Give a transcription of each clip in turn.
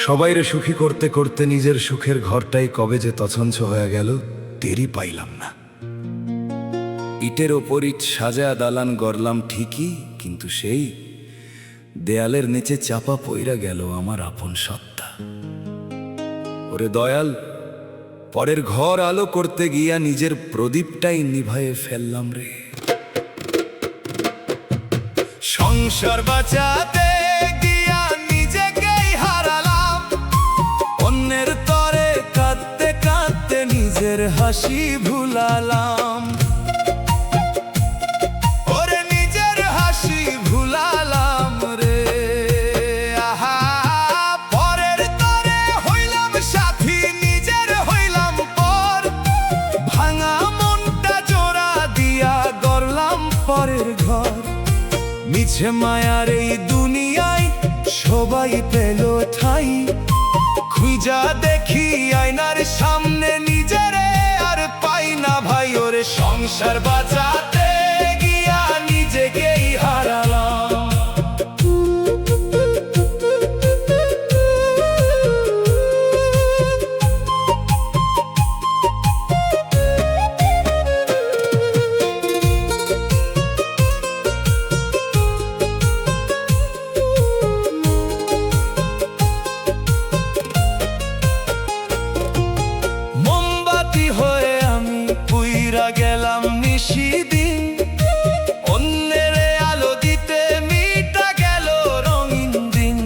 সবাইরে সুখী করতে করতে নিজের সুখের ঘরটাই কবে যে তছঞ্ছ হয়ে গেল টেরই পাইলাম না। ইটের ওপর ইট সাজায়া দালান গড়লাম ঠিকই, কিন্তু সেই দেয়ালের নিচে চাপা পইরা গেল আমার আপন সত্তা। ওরে দয়াল, পরের ঘর আলো করতে গিয়া নিজের প্রদীপটাই নিভায়ে ফেললাম রে। সংসার বাঁচাতে গিয়া নিজেকেই হারালাম, অন্যের তরে কাঁদতে কাঁদতে নিজের হাসি ভুলালাম। ওরে নিজের হাসি ভুলালাম রে। আহা, পরের তরে হইলাম সাথী, নিজের হইলাম পর। ভাঙা মনটা জোড়া দিয়া গড়লাম পরের ঘর। মিছে মায়ার এই দুনিয়ায় সবাই পেল ঠাই, খুঁজা দেখি আয়নার সামনে নিজেরে আর পাই না ভাই। ওরে সংসার বাঁচাতে গিয়া নিজেকেই হারালাম। গেলাম নিশিদিন, অন্যের আলো দিতে মিটা গেল রঙিন দিন।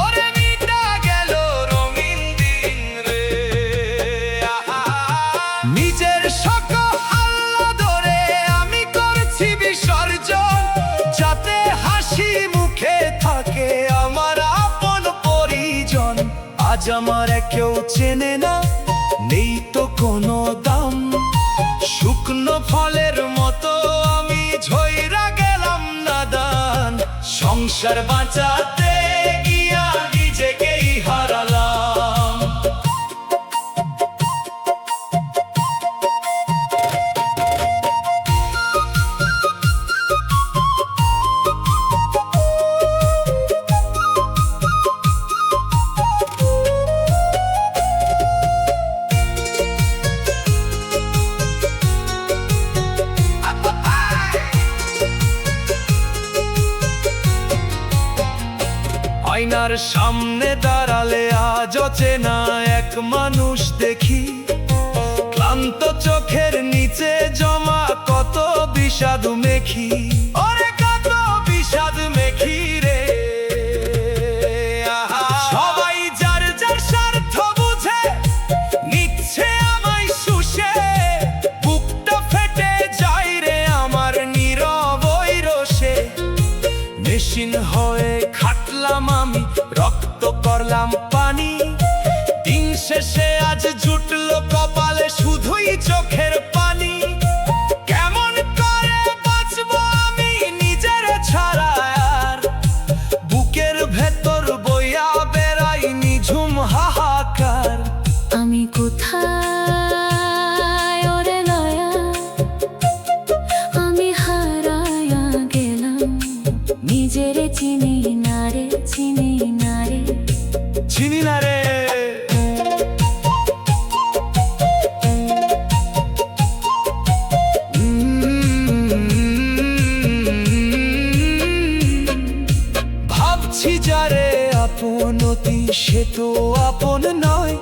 ওরে মিটা গেল রঙিন দিন রে। নিজের শখ আহ্লাদরে আমি করছি বিসর্জন, যাতে হাসি মুখে থাকে আমার আপন পরিজন। আজ আমার কেউ চেনে না, নেই তো কোনো দাম। শুকনো ফলের মতো আমি ঝইরা গেলাম নাদান। সংসার বাঁচাতে গিয়া নিজেকেই হারালাম। আয়নার সামনে দাঁড়ালে আজ অচেনা এক মানুষ দেখি, ক্লান্ত চোখের নিচে জমা কত বিষাদ মেখি। ওরে কত বিষাদ মেখি রে। সবাই যার যার স্বার্থ বুঝে নিচ্ছে আমায় শুষে, বুকটা ফেটে যায় রে আমার নীরব ওই রোষে। মেশিন হয়ে খাটলাম আমি, রক্ত করলাম পানি। দিন শেষে আজ জুটলো কপালে শুধুই চোখের পানি। কেমন করে বাঁচবো আমি নিজের ছাড়া আর, বুকের ভেতর বইয়া বেড়াই নিঝুম হাহাকার। আমি কোথায় ওরে লয়া, আমি হারায়া গেলাম। নিজেরে চিনি না রে, চিনি না রে, চিনি না রে। ভাবছি যারে আপনতি সে তো আপন নয়।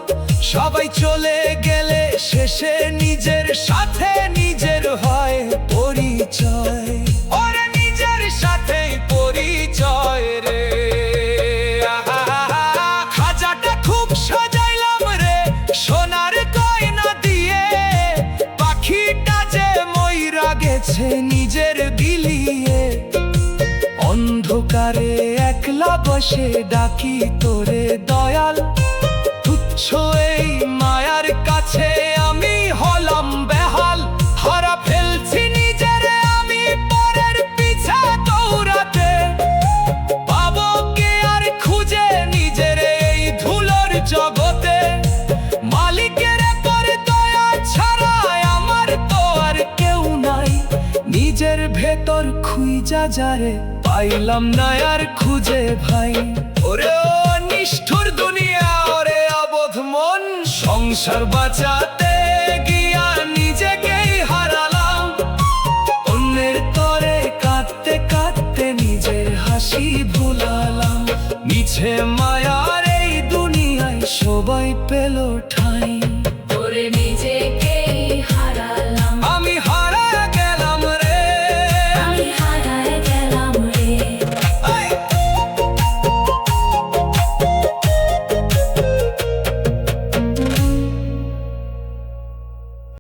সবাই চলে গেলে শেষে নিজের সাথে নিজের হয় পরিচয়। ওরে নিজের সাথে পরিচয় রে। খাজাটা খুব সাজাইলাম রে সোনার গয়না দিয়ে, পাখিটা যে মইরা গেছে নিজের বিলিয়ে। অন্ধকারে একলা বসে ডাকি তোরে দয়াল, তুচ্ছ এই মায়ার কাছে আমি হলাম বেহাল। হারা ফেলছি নিজেরে আমি পরের পিছে দৌড়াতে, পাবো কে আর খুঁজে নিজের এই ধুলোর জগতে। মালিকের পর দয়া ছাড়া আমার তো আর কেউ নাই। নিজের ভেতর খুঁজা যারে পাইলাম না আর খুঁজে ভাই। ওরে ও নিষ্ঠুর দুনিয়া, সংসার বাঁচাতে গিয়া নিজেকেই হারালাম, অন্যের তরে কাঁদতে কাঁদতে নিজের হাসি ভুলালাম। মিছে মায়ার এই দুনিয়ায় সবাই পেল ঠাঁই,